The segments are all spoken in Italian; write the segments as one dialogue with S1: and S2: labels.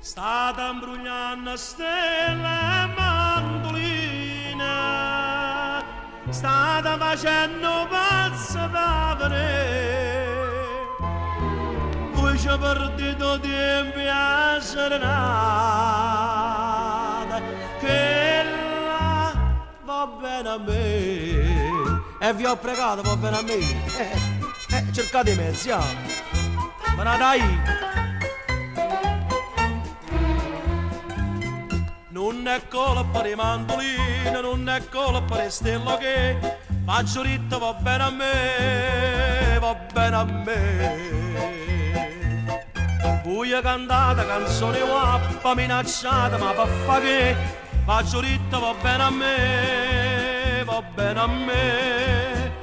S1: Stata imbrugliando stelle e mandoline, stata facendo pazzo da venire. Poi ci ho perduto tempo a serenata, che là va bene a me. E vi ho pregato, va bene a me. Cercate i mezzi, ma la dai. Non è colpa di mandolino, non è colpa di stella che faccio ritto, va bene a me, va bene a me. Voi cantate canzone guappa minacciata, ma per fa che faccio ritto, va bene a me, va bene a me.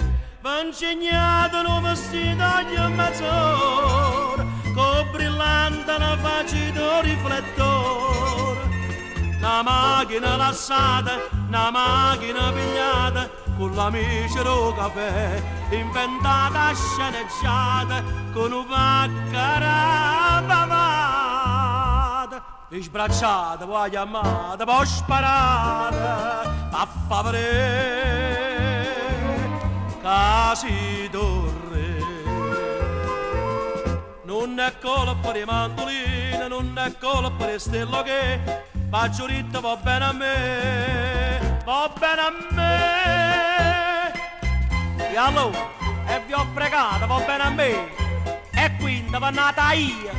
S1: V'ho insegnato un vestito di mezz'ora, con brillante una faccia riflettore. Una macchina lassata, una macchina pigliata, con l'amici del caffè, inventata sceneggiata, con un paccara pavata. Vi sbracciate, poi chiamate, poi sparate, a favore, casi torre. Non è colpa di mandolino, non è colpa di stella che faccio ritto, va bene a me, va bene a me. E allora, e vi ho pregato, va bene a me. E quindi va nata io.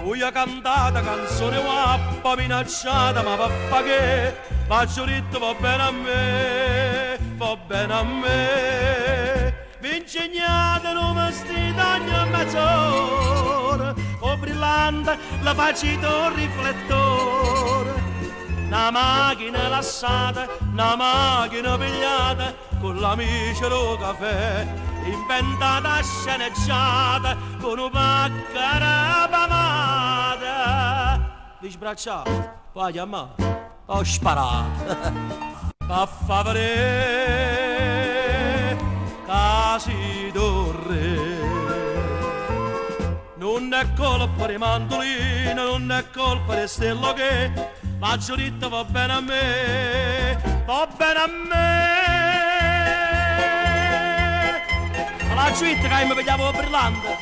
S1: Voi cantate canzone guappa minacciata, ma papà che faccio ritto, va bene a me, va bene a me. Vi insegnate un vestito ogni mezz'ora, con brillante la faccia riflettore. Una macchina lassata, una macchina pigliata, con l'amici del caffè, inventata sceneggiata, con un paccara pavata. Vi sbracciate, poi chiamate, ho sparato. A favore, casi torre. Non è colpa di mandolino, non è colpa di stella che faccio ritto, va bene a me, va bene a me. La città che mi pigliavo brillante,